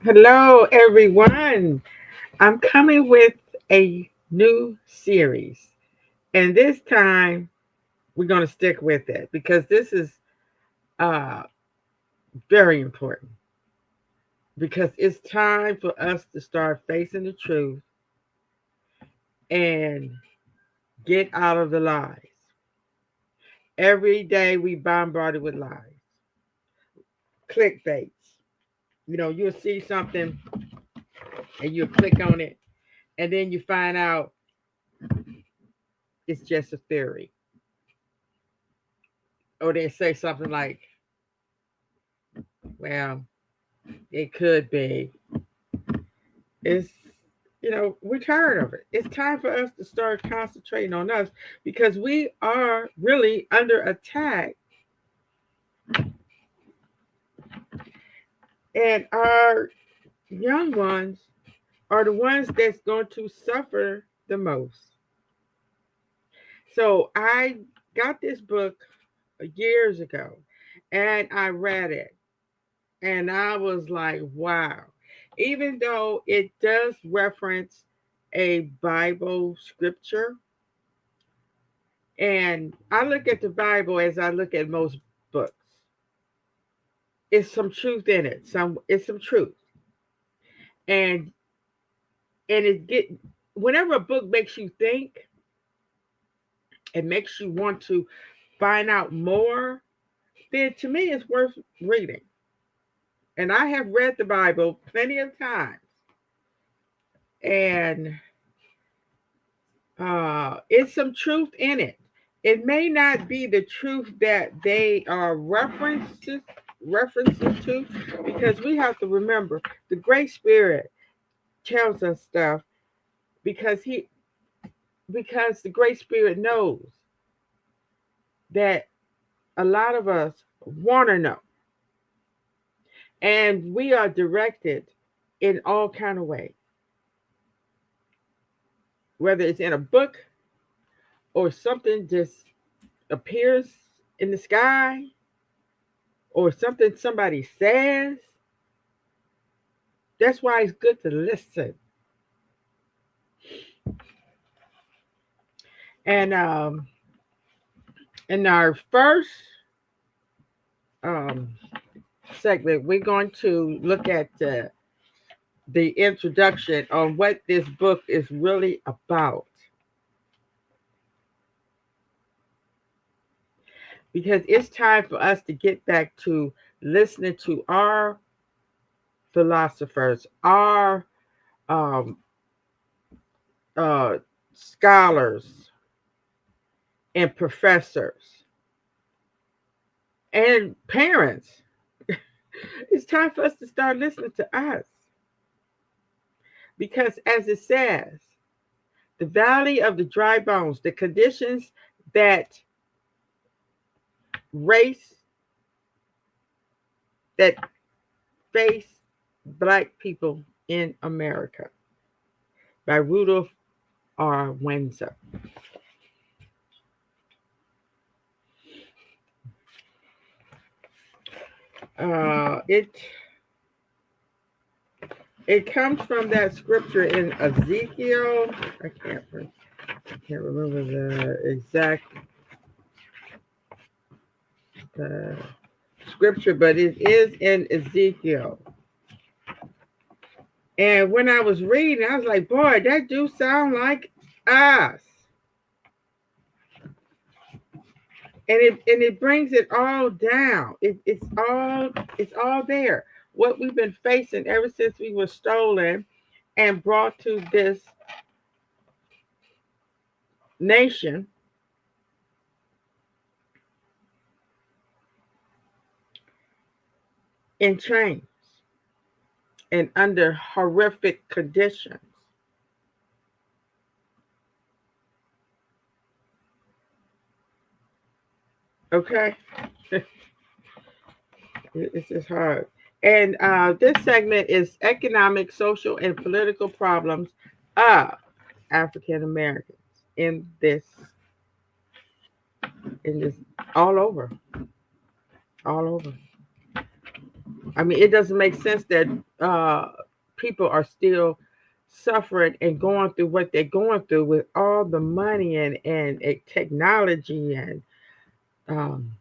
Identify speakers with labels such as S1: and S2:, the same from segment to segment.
S1: Hello, everyone. I'm coming with a new series. And this time, we're going to stick with it because this is uh, very important. Because it's time for us to start facing the truth and get out of the lies. Every day, we bombarded with lies, clickbaits. You'll see something and you'll click on it, and then you find out it's just a theory. Or they say something like, well, it could be. We're tired of it. It's time for us to start concentrating on us because we are really under attack, and our young ones are the ones that's going to suffer the most. So I got this book years ago and I read it, and I was like, wow. Even though it does reference a Bible scripture, and I look at the Bible as I look at most books. It's some truth in it. It's some truth. And it get whenever a book makes you think, it makes you want to find out more, then to me it's worth reading. And I have read the Bible plenty of times. And it's some truth in it. It may not be the truth that they are references to, because we have to remember the Great Spirit tells us stuff because he because the Great Spirit knows that a lot of us want to know, and we are directed in all kind of ways, whether it's in a book or something just appears in the sky or something somebody says. That's why it's good to listen. And in our first um, segment, we're going to look at the introduction on what this book is really about. Because it's time for us to get back to listening to our philosophers, our um, uh, scholars and professors and parents. It's time for us to start listening to us. Because as it says, the valley of the dry bones, the conditions that race that face Black people in America by Rudolph R. Windsor. It comes from that scripture in Ezekiel. I can't remember the exact uh, scripture, but it is in Ezekiel. And when I was reading, I was like, boy, that do sound like us. And it brings it all down. It's all there. What we've been facing ever since we were stolen and brought to this nation in chains and under horrific conditions. Okay, it's just hard. And this segment is economic, social, and political problems of African Americans in this in this all over, all over. I mean, it doesn't make sense that people are still suffering and going through what they're going through with all the money and technology um,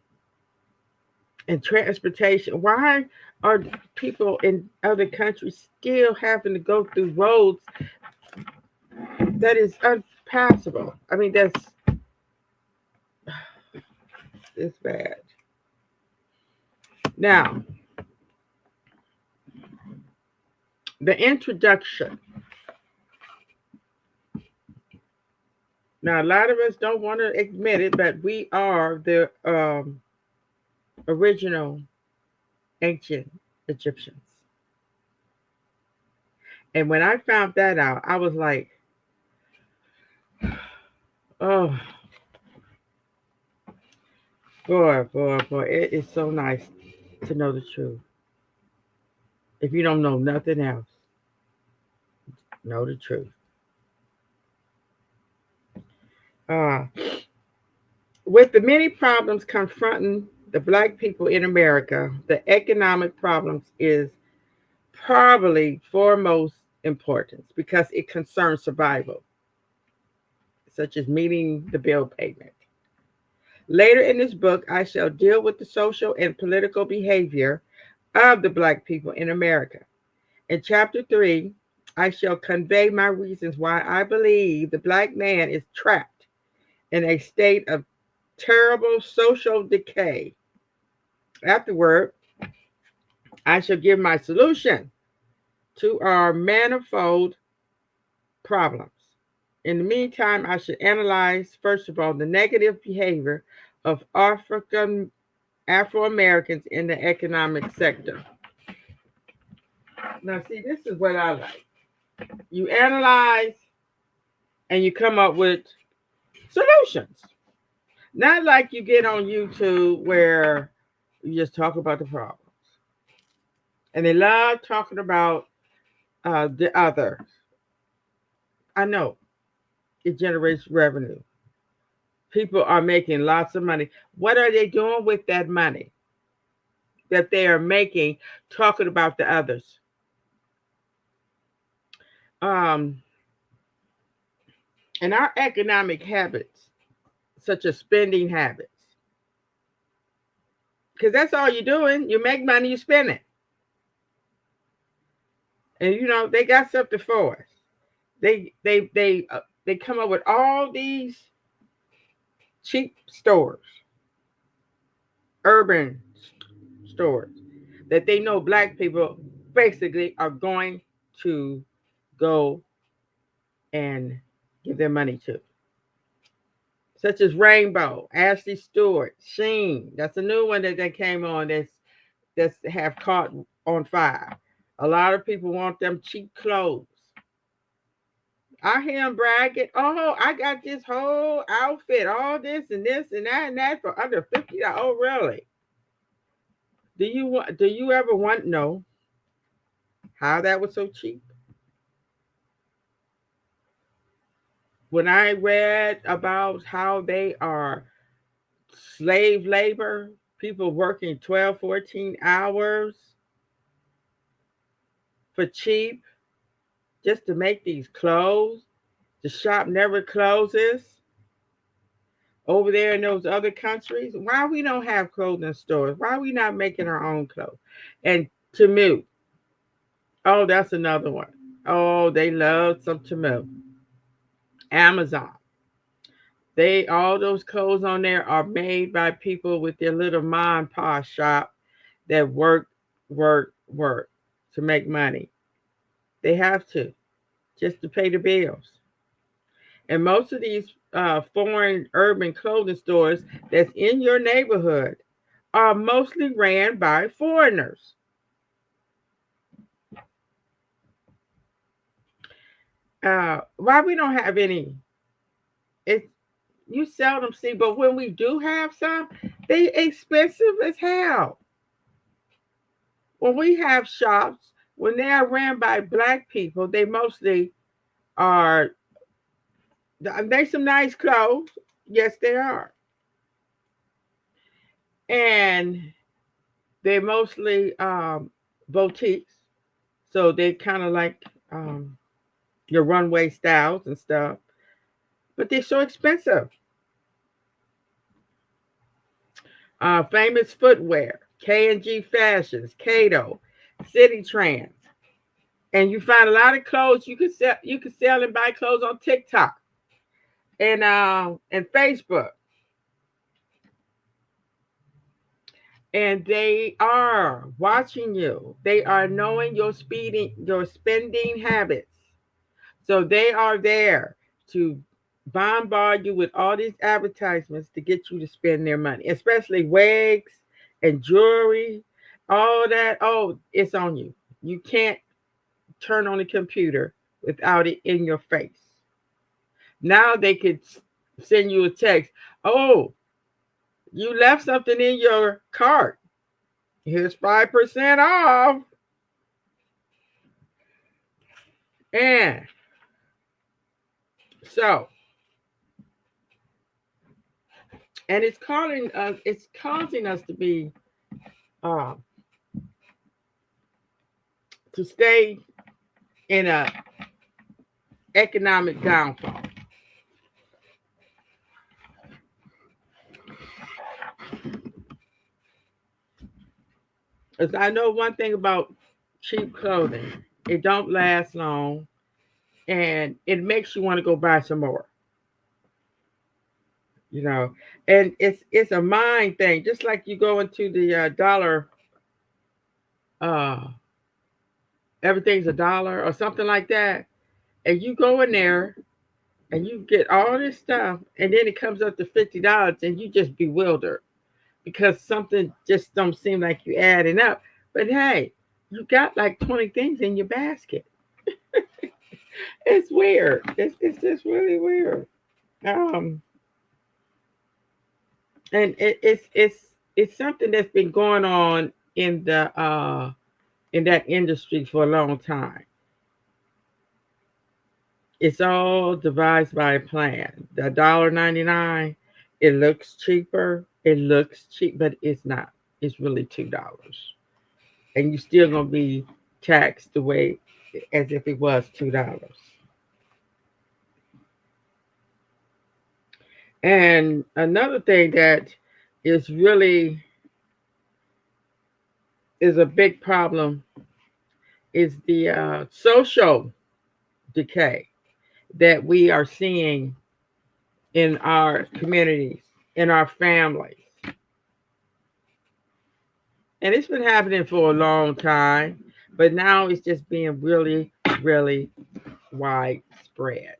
S1: and transportation. Why are people in other countries still having to go through roads that is unpassable? I mean, that's it's bad. Now, the introduction. Now, a lot of us don't want to admit it, but we are the original ancient Egyptians. And when I found that out, I was like, oh, boy, boy, boy. It is so nice to know the truth. If you don't know nothing else, know the truth. Uh, with the many problems confronting the black people in America, the economic problems is probably foremost importance because it concerns survival, such as meeting the bill payment. Later in this book, I shall deal with the social and political behavior of the black people in America. In chapter 3, I shall convey my reasons why I believe the black man is trapped in a state of terrible social decay. Afterward, I shall give my solution to our manifold problems. In the meantime, I should analyze, first of all, the negative behavior of African Afro-Americans in the economic sector. Now, see, this is what I like. You analyze and you come up with solutions. Not like you get on YouTube where you just talk about the problems. And they love talking about the other. I know it generates revenue. People are making lots of money. What are they doing with that money that they are making talking about the others? Um, and our economic habits, such as spending habits, because that's all you're doing. You make money, you spend it. And you know, they got something for us. They come up with all these cheap stores, urban stores that they know black people basically are going to go and give their money to, such as Rainbow, Ashley Stewart, Sheen. That's a new one that they came on that's have caught on fire. A lot of people want them cheap clothes. I hear them bragging, oh, I got this whole outfit, all this and that for under $50. Oh, really? Do you ever want to know how that was so cheap? When I read about how they are slave labor, people working 12, 14 hours for cheap just to make these clothes, the shop never closes over there in those other countries. Why we don't have clothing stores? Why are we not making our own clothes? And Temu, oh, that's another one. Oh, they love some Temu. Amazon. They all those clothes on there are made by people with their little mom and pop shop that work to make money. They have to just to pay the bills. And most of these foreign urban clothing stores that's in your neighborhood are mostly ran by foreigners. Why we don't have any? It's you seldom see, but when we do have some, they expensive as hell. When we have shops, when they are ran by black people, they mostly are. They some nice clothes, yes, they are, and they mostly boutiques. So they kind of like um, your runway styles and stuff, but they're so expensive. Famous footwear, K&G Fashions, Cato, City Trends, and you find a lot of clothes you can sell. You can sell and buy clothes on TikTok and Facebook, and they are watching you. They are knowing your spending habits. So they are there to bombard you with all these advertisements to get you to spend their money, especially wigs and jewelry, all that. Oh, it's on you. You can't turn on the computer without it in your face. Now they could send you a text. Oh, you left something in your cart. Here's 5% off. And so, and it's causing us to be uh, to stay in a economic downfall. As I know one thing about cheap clothing, it don't last long, and it makes you want to go buy some more. You know, and it's a mind thing. Just like you go into the dollar, uh, everything's a dollar or something like that, and you go in there and you get all this stuff, and then it comes up to $50, and you just bewildered because something just don't seem like you adding up. But hey, you got like 20 things in your basket. It's weird. It's just really weird. Um, and it's something that's been going on in that industry for a long time. It's all devised by a plan. The $1.99, it looks cheaper. It looks cheap, but it's not. It's really $2, and you're still gonna be taxed the way as if it was $2. And another thing that is really is a big problem is the social decay that we are seeing in our communities, in our families. And it's been happening for a long time, but now it's just being really, really widespread.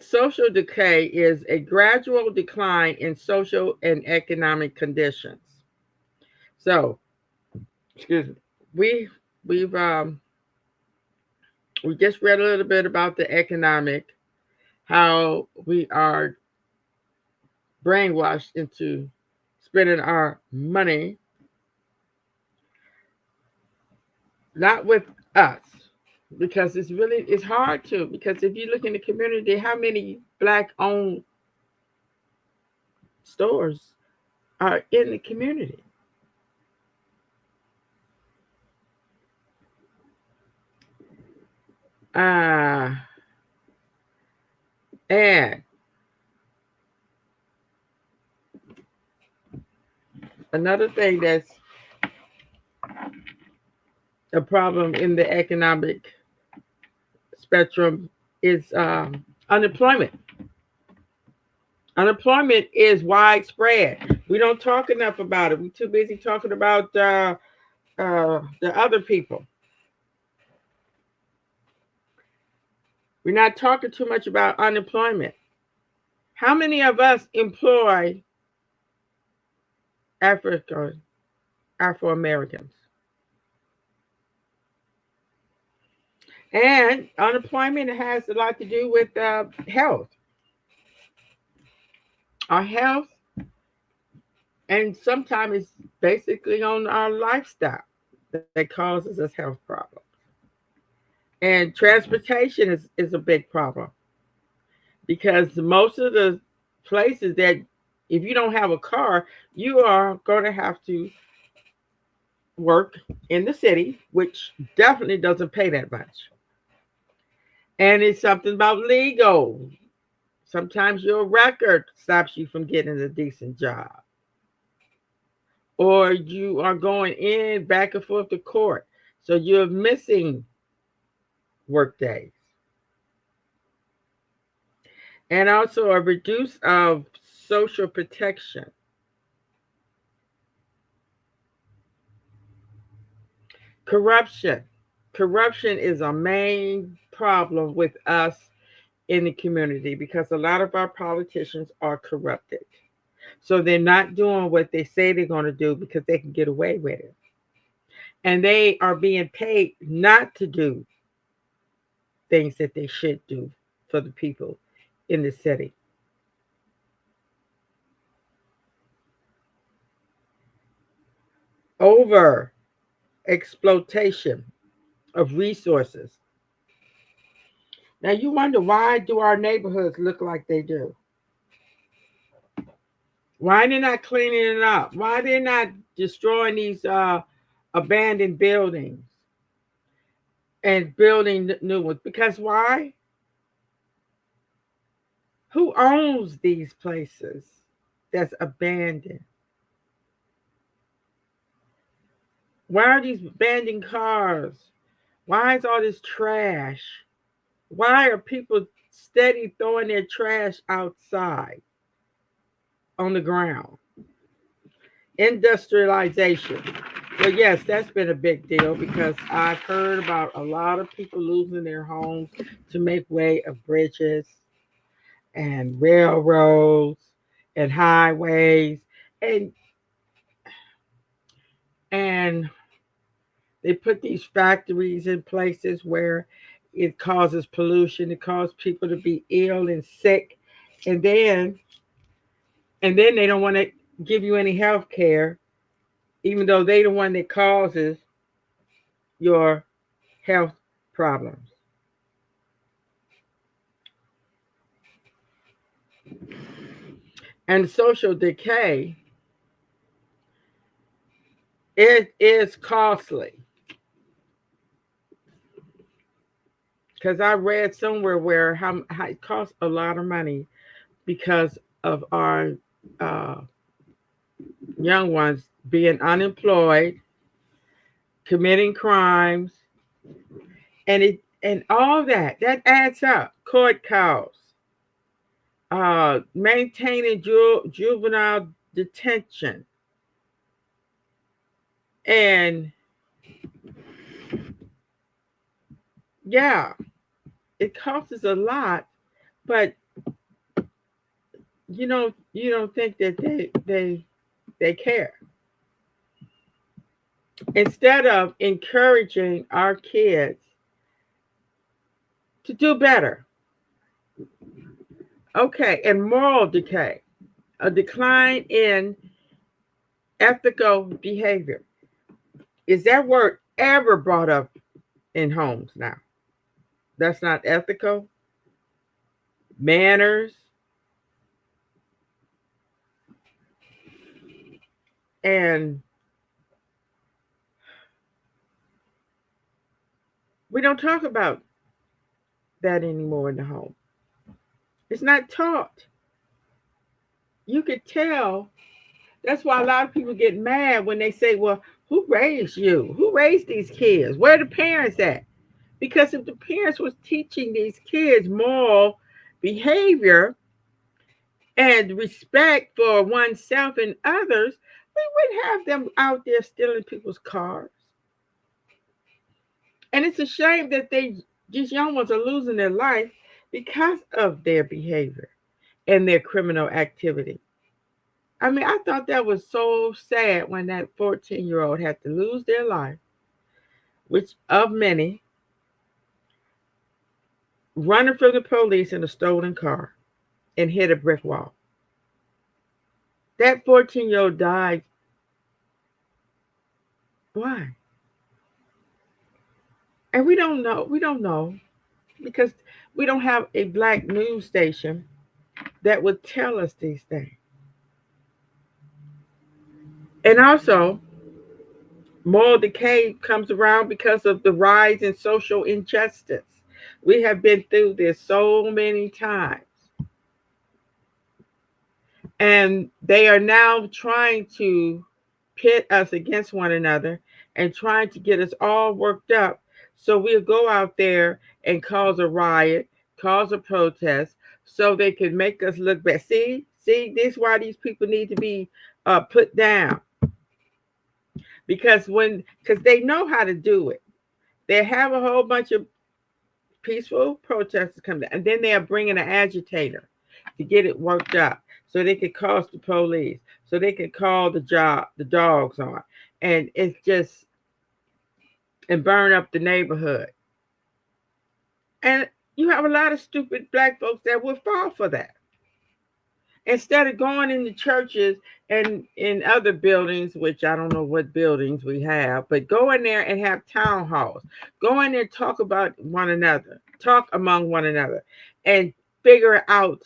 S1: Social decay is a gradual decline in social and economic conditions. So, excuse me, we we've we just read a little bit about the economic, how we are brainwashed into spending our money not with us, because it's hard to, because if you look in the community, how many black owned stores are in the community? uh and another thing that's a problem in the economic spectrum is unemployment. Unemployment is widespread. We don't talk enough about it. We're too busy talking about the other people. We're not talking too much about unemployment. How many of us employ Africa, Afro-Americans? And unemployment has a lot to do with health. Our health, and sometimes it's basically on our lifestyle that causes us health problems. And transportation is a big problem because most of the places that If you don't have a car, you are going to have to work in the city, which definitely doesn't pay that much. And it's something about legal. Sometimes your record stops you from getting a decent job, or you are going in back and forth to court. So you're missing work days. And also a reduce of social protection. Corruption. Corruption is a main problem with us in the community because a lot of our politicians are corrupted. So they're not doing what they say they're going to do because they can get away with it. And they are being paid not to do things that they should do for the people in the city. Over exploitation of resources. Now you wonder, why do our neighborhoods look like they do? Why they're not cleaning it up? Why they're not destroying these abandoned buildings and building new ones? Because why? Who owns these places that's abandoned? Why are these abandoned cars? Why is all this trash? Why are people steady throwing their trash outside on the ground? Industrialization. Well, yes, that's been a big deal because I've heard about a lot of people losing their homes to make way of bridges and railroads and highways, and and they put these factories in places where it causes pollution, it causes people to be ill and sick, and then they don't want to give you any health care, even though they're the one that causes your health problems. And social decay, it is costly because I read somewhere where how it costs a lot of money because of our uh, young ones being unemployed, committing crimes, and all that adds up. Court costs, maintaining juvenile detention, and yeah, it costs a lot. But you don't think that they care. Instead of encouraging our kids to do better. Okay, and moral decay, a decline in ethical behavior. Is that word ever brought up in homes now? That's not ethical. Manners, and we don't talk about that anymore in the home. It's not taught. You could tell. That's why a lot of people get mad when they say, well, who raised you? Who raised these kids? Where are the parents at? Because if the parents was teaching these kids moral behavior and respect for oneself and others, we wouldn't have them out there stealing people's cars. And it's a shame that these young ones are losing their life because of their behavior and their criminal activity. I mean, I thought that was so sad when that 14-year-old had to lose their life, which of many, running from the police in a stolen car and hit a brick wall. That 14-year-old died. Why? And we don't know. We don't know because we don't have a black news station that would tell us these things. And also, moral decay comes around because of the rise in social injustice. We have been through this so many times. And they are now trying to pit us against one another and trying to get us all worked up. So we'll go out there and cause a riot, cause a protest, so they can make us look bad. See, this is why these people need to be put down, because they know how to do it. They have a whole bunch of peaceful protesters come down, and then they are bringing an agitator to get it worked up, so they could call the police, so they could call the dogs on, and it's just and burn up the neighborhood. And you have a lot of stupid black folks that will fall for that. Instead of going into churches and in other buildings, which I don't know what buildings we have, but go in there and have town halls. Go in there, talk about one another, talk among one another, and figure out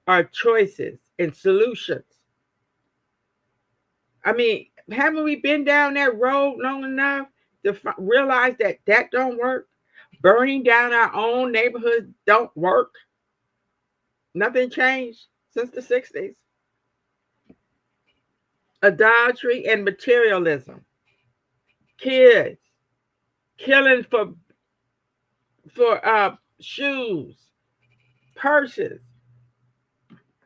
S1: our choices and solutions. I mean, haven't we been down that road long enough to realize that that don't work? Burning down our own neighborhoods don't work. Nothing changed since the 60s. Idolatry and materialism. Kids killing for shoes, purses.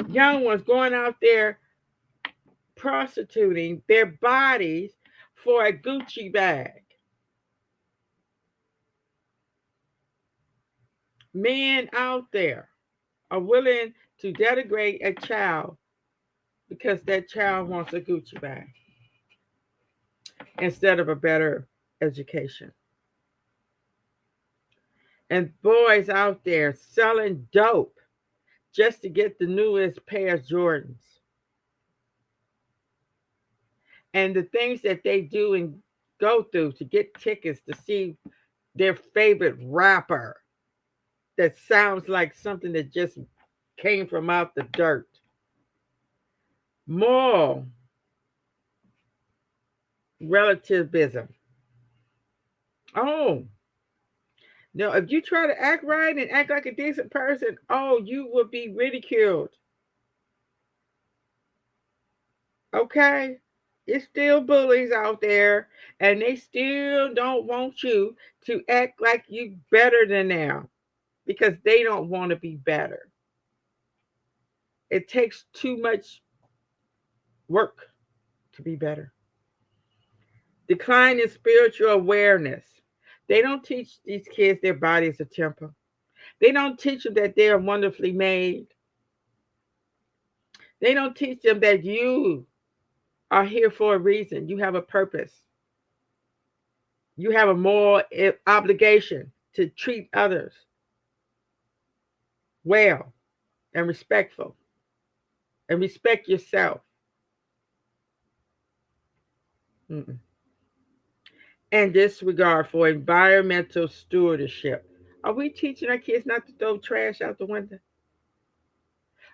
S1: Young ones going out there prostituting their bodies for a Gucci bag. Men out there are willing to denigrate a child because that child wants a Gucci bag instead of a better education. And boys out there selling dope just to get the newest pair of Jordans. And the things that they do and go through to get tickets to see their favorite rapper that sounds like something that just came from out the dirt. Moral relativism. Oh, no, if you try to act right and act like a decent person, oh, you will be ridiculed. Okay? It's still bullies out there, and they still don't want you to act like you better than them because they don't want to be better. It takes too much work to be better. Decline in spiritual awareness. They don't teach these kids their body is a temple. They don't teach them that they are wonderfully made. They don't teach them that you are here for a reason. You have a purpose. You have a moral obligation to treat others well and respectful and respect yourself. Mm-mm. And disregard for environmental stewardship. Are we teaching our kids not to throw trash out the window?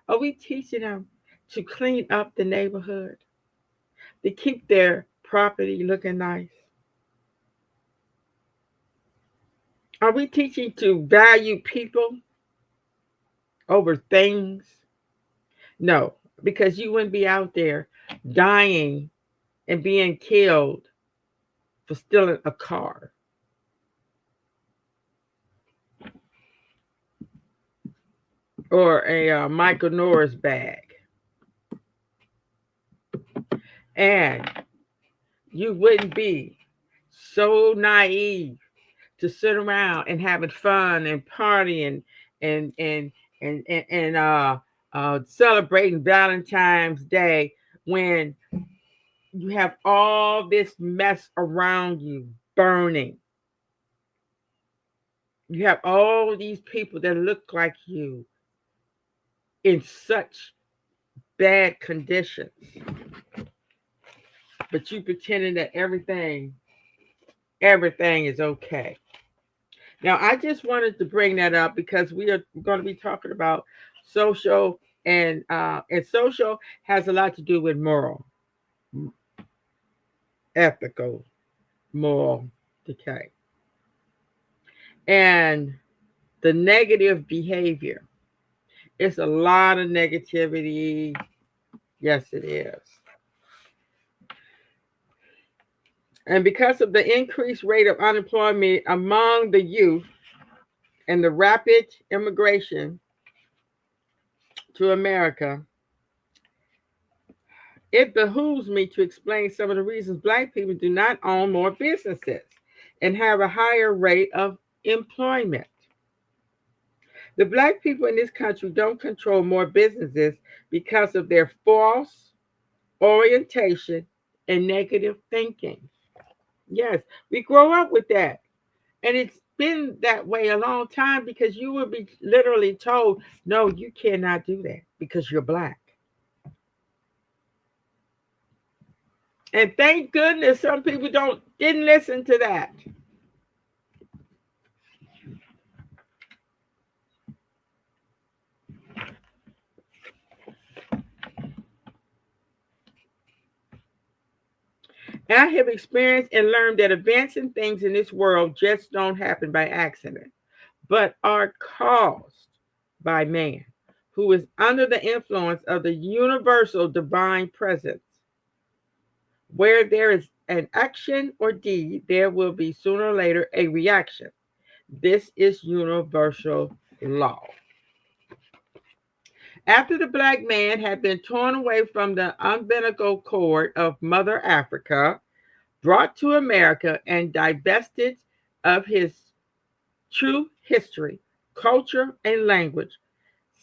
S1: Are we teaching them to clean up the neighborhood, to keep their property looking nice? Are we teaching to value people over things? No, because you wouldn't be out there dying and being killed for stealing a car. Or a Michael Norris bag. And you wouldn't be so naive to sit around and having fun and partying and and and celebrating Valentine's Day when you have all this mess around you burning. You have all these people that look like you in such bad conditions, but you pretending that everything is okay. Now, I just wanted to bring that up because we are going to be talking about social, and social has a lot to do with moral. ethical, moral decay. And the negative behavior. It's a lot of negativity. Yes, it is. And because of the increased rate of unemployment among the youth and the rapid immigration to America, it behooves me to explain some of the reasons Black people do not own more businesses and have a higher rate of employment. The Black people in this country don't control more businesses because of their false orientation and negative thinking. Yes, we grow up with that. And it's been that way a long time because you will be literally told, no, you cannot do that because you're Black. And thank goodness some people didn't listen to that. And I have experienced and learned that events and things in this world just don't happen by accident, but are caused by man, who is under the influence of the universal divine presence. Where there is an action or deed, there will be sooner or later a reaction. This is universal law. After the Black man had been torn away from the umbilical cord of Mother Africa, brought to America, and divested of his true history, culture, and language,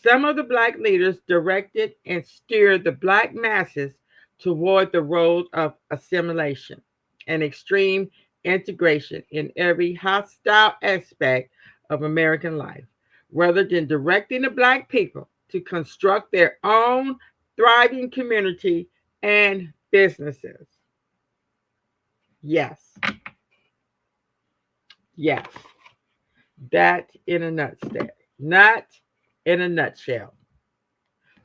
S1: some of the Black leaders directed and steered the Black masses toward the road of assimilation and extreme integration in every hostile aspect of American life, rather than directing the Black people to construct their own thriving community and businesses. Yes, yes, that in a nutshell. Not in a nutshell.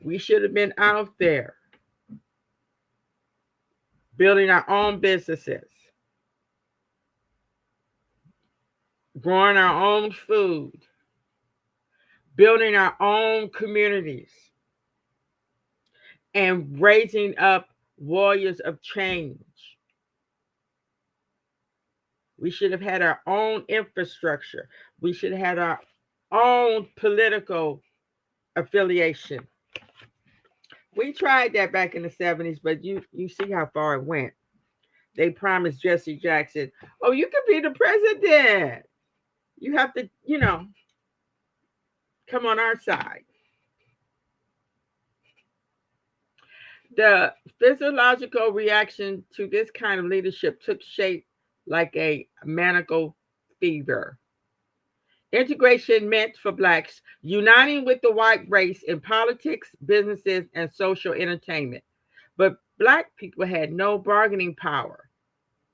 S1: We should have been out there building our own businesses, growing our own food, building our own communities, and raising up warriors of change. We should have had our own infrastructure. We should have had our own political affiliation. We tried that back in the 70s, but you see how far it went. They promised Jesse Jackson, oh, you could be the president. You have to, come on our side. The physiological reaction to this kind of leadership took shape like a maniacal fever. Integration meant for Blacks uniting with the white race in politics, businesses, and social entertainment. But Black people had no bargaining power.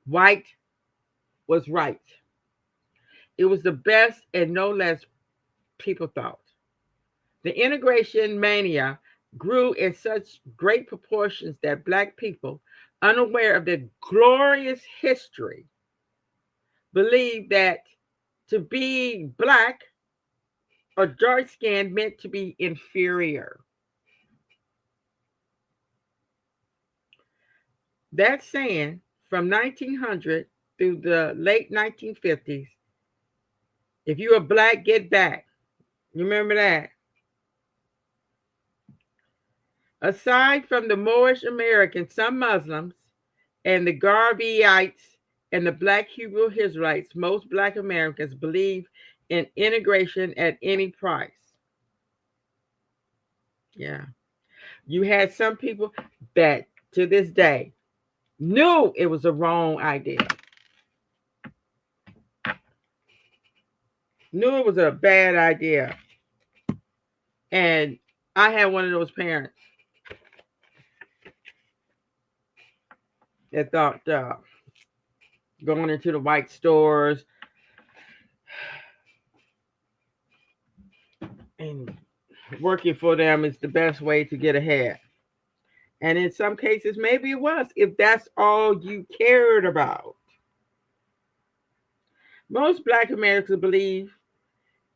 S1: White was right. It was the best and no less, people thought. The integration mania grew in such great proportions that Black people, unaware of their glorious history, believed that to be Black or dark skinned meant to be inferior. That saying, from 1900 through the late 1950s, if you are Black, get back. You remember that? Aside from the Moorish Americans, some Muslims, and the Garveyites and the Black Hebrew Israelites, most Black Americans believe in integration at any price. Yeah. You had some people that to this day knew it was a wrong idea, knew it was a bad idea. And I had one of those parents that thought going into the white stores and working for them is the best way to get ahead. And in some cases, maybe it was, if that's all you cared about. Most Black Americans believe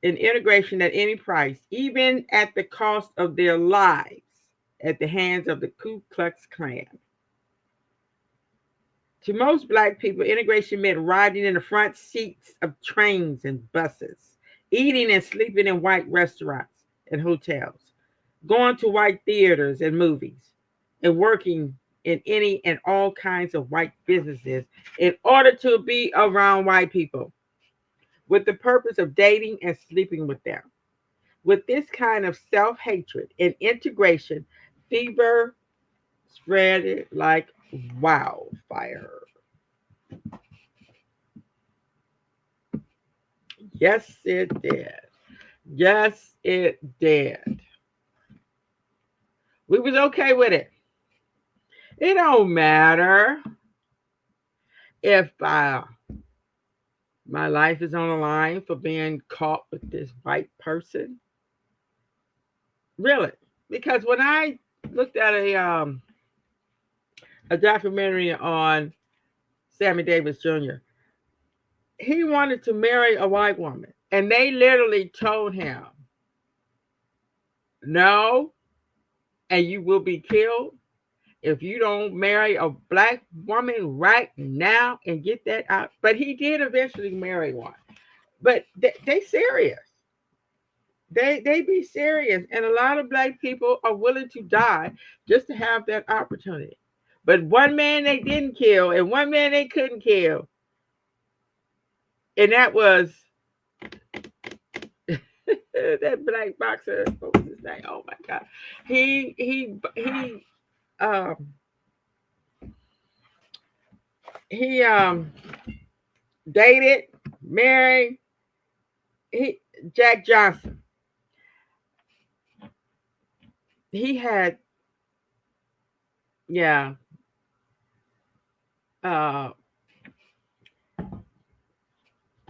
S1: in integration at any price, even at the cost of their lives at the hands of the Ku Klux Klan. To most Black people, integration meant riding in the front seats of trains and buses, eating and sleeping in white restaurants and hotels, going to white theaters and movies, and working in any and all kinds of white businesses in order to be around white people with the purpose of dating and sleeping with them. With this kind of self hatred and integration, fever spread it like wildfire. Yes, it did. Yes, it did. We was okay with it. It don't matter if my life is on the line for being caught with this white person. Really, because when I looked at a documentary on Sammy Davis Jr., he wanted to marry a white woman, and they literally told him, "No, and you will be killed if you don't marry a black woman right now and get that out." But he did eventually marry one. But they serious. They be serious, and a lot of black people are willing to die just to have that opportunity. But one man they didn't kill, and one man they couldn't kill, and that was that black boxer. What was his name? Oh my God, he um he dated, married, he Jack Johnson. He had, yeah, uh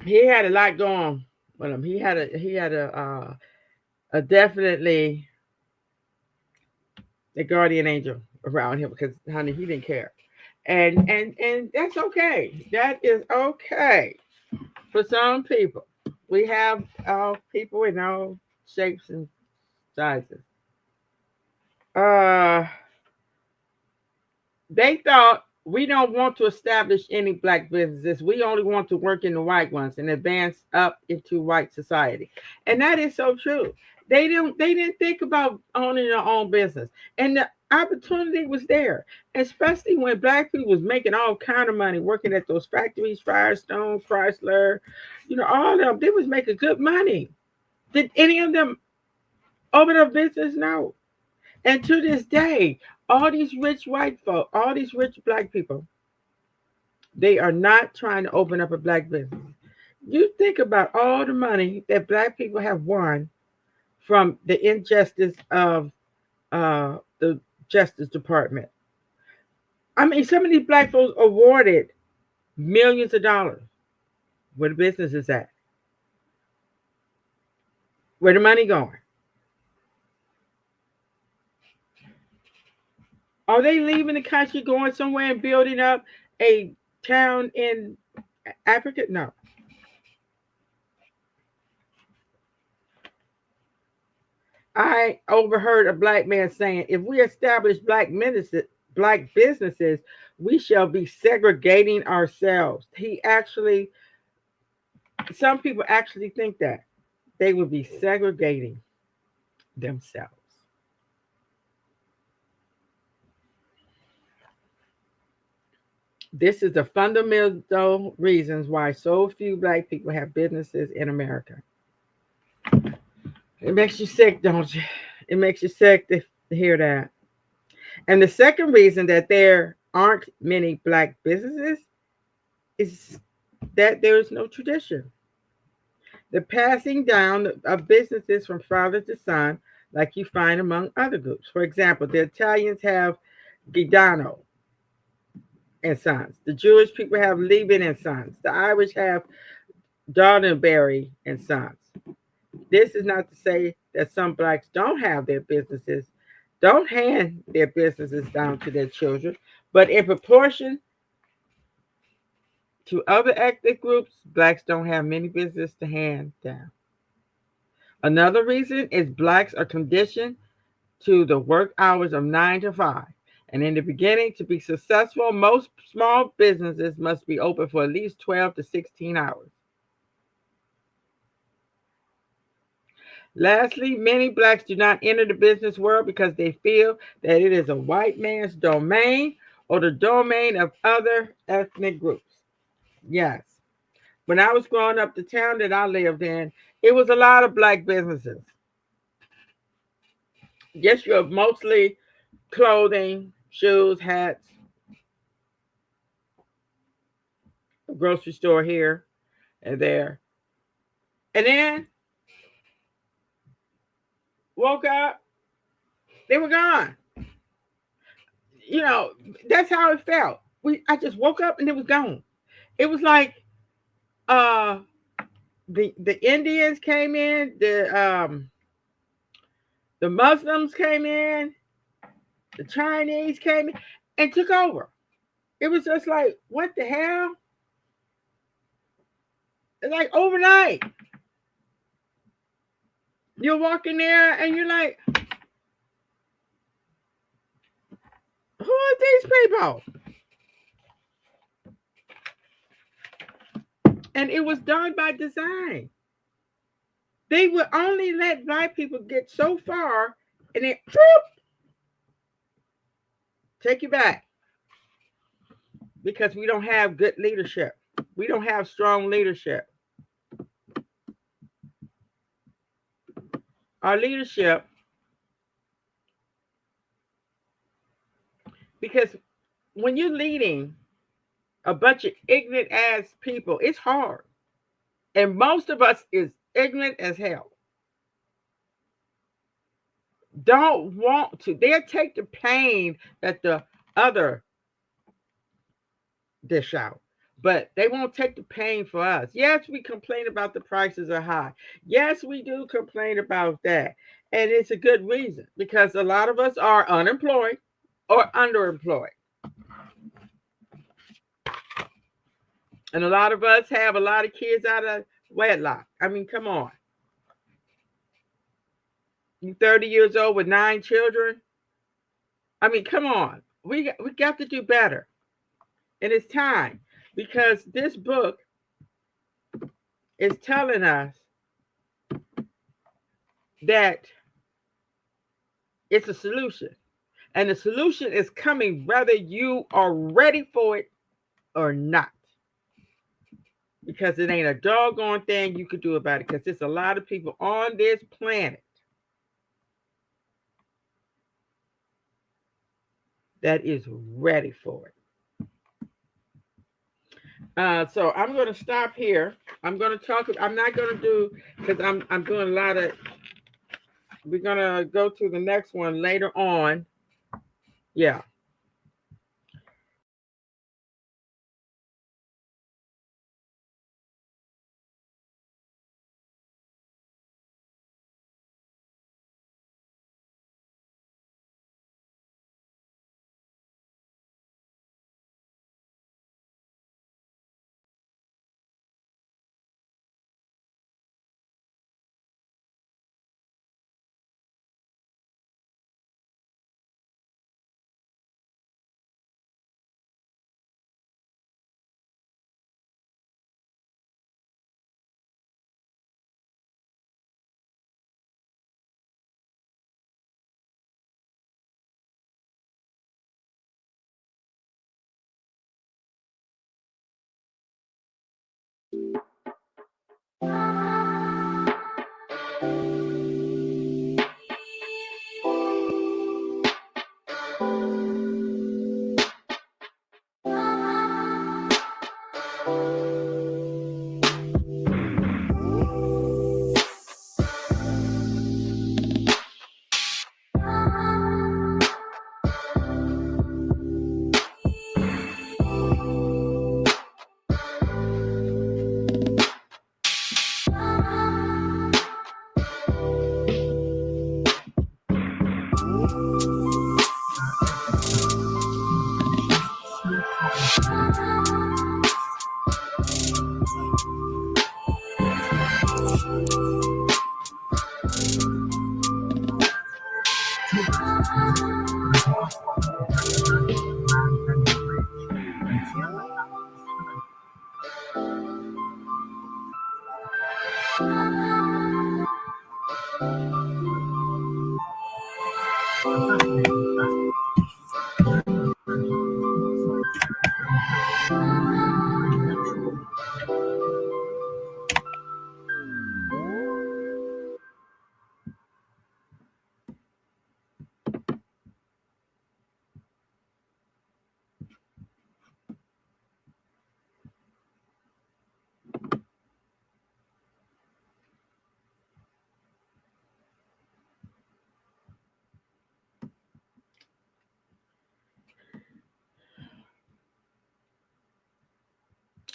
S1: he had a lot going with him. He had a definitely a guardian angel around him because honey, he didn't care. And that's okay. That is okay for some people. We have people in all shapes and sizes. Uh they thought we don't want to establish any black businesses. We only want to work in the white ones and advance up into white society. And that is so true. They didn't think about owning their own business. And the opportunity was there, especially when black people was making all kind of money working at those factories, Firestone, Chrysler, all of them. They was making good money. Did any of them open up business? No. And to this day, all these rich white folk, all these rich black people, they are not trying to open up a black business. You think about all the money that black people have won from the injustice of the Justice Department. I mean, some of these black folks awarded millions of dollars. Where the business is at? Where the money going? Are they leaving the country, going somewhere and building up a town in Africa? No. I overheard a black man saying, if we establish black businesses, we shall be segregating ourselves. Some people actually think that they would be segregating themselves. This is the fundamental reasons why so few black people have businesses in America. It makes you sick, don't you? It makes you sick to hear that. And the second reason that there aren't many black businesses is that there is no tradition. The passing down of businesses from father to son, like you find among other groups. For example, the Italians have Guidano and Sons. The Jewish people have Lieben and Sons. The Irish have Dardenberry and Sons. This is not to say that some blacks don't have their businesses don't hand their businesses down to their children, but in proportion to other ethnic groups, blacks don't have many businesses to hand down. Another reason is blacks are conditioned to the work hours of 9 to 5. And in the beginning, to be successful, most small businesses must be open for at least 12 to 16 hours. Lastly, many blacks do not enter the business world because they feel that it is a white man's domain or the domain of other ethnic groups. Yes. When I was growing up, the town that I lived in, it was a lot of black businesses. Yes, you're mostly clothing, shoes, hats, a grocery store here and there. And then woke up, they were gone. You know, that's how it felt. I just woke up and it was gone. It was like uh the Indians came in, the Muslims came in, the Chinese came in and took over. It was just like, what the hell? It's like overnight. You're walking there and you're like, who are these people? And it was done by design. They would only let black people get so far and then take you back because we don't have good leadership. We don't have strong leadership. Our leadership, because when you're leading a bunch of ignorant ass people, it's hard. And most of us is ignorant as hell. Don't want to. They'll take the pain that the other dish out. But they won't take the pain for us. Yes, we complain about the prices are high. Yes, we do complain about that. And it's a good reason because a lot of us are unemployed or underemployed. And a lot of us have a lot of kids out of wedlock. I mean, come on. You 30 years old with 9 children. I mean, come on. We got to do better. And it's time because this book is telling us that it's a solution. And the solution is coming whether you are ready for it or not. Because it ain't a doggone thing you could do about it. Because there's a lot of people on this planet that is ready for it. So I'm going to stop here. I'm going to talk. I'm not going to do because I'm doing a lot of. We're going to go to the next one later on. Yeah.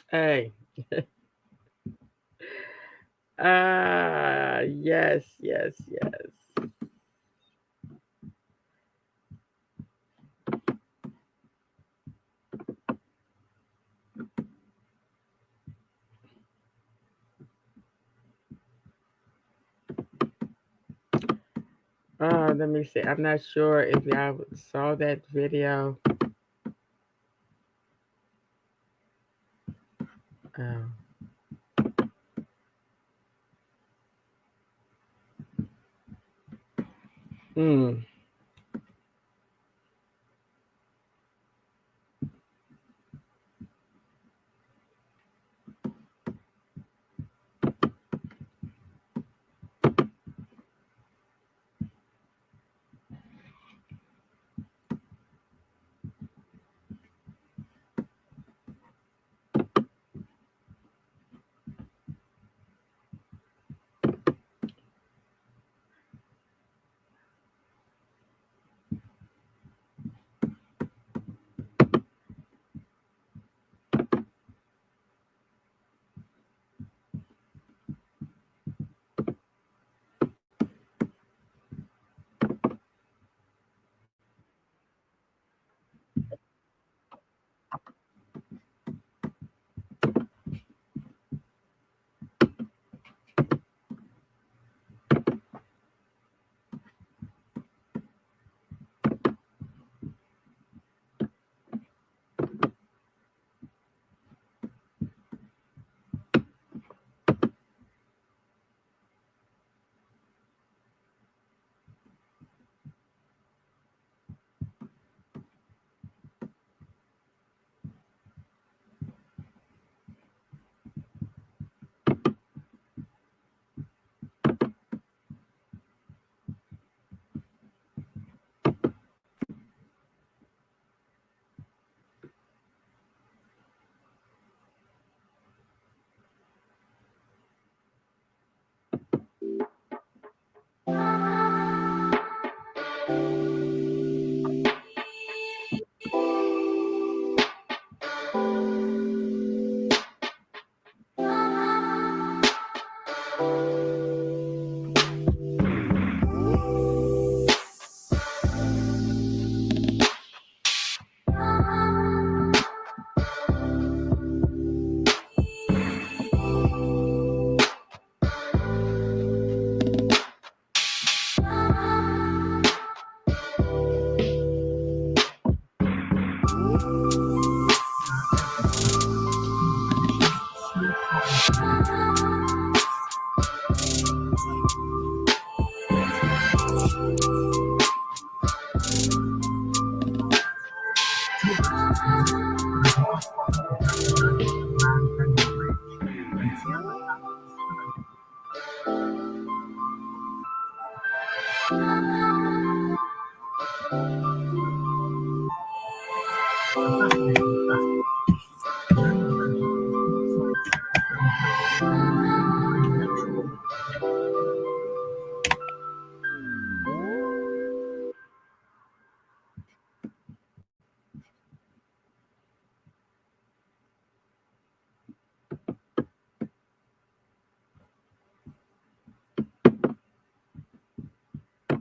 S1: Hey. Yes, yes, yes. Let me see. I'm not sure if y'all saw that video. Um, mm,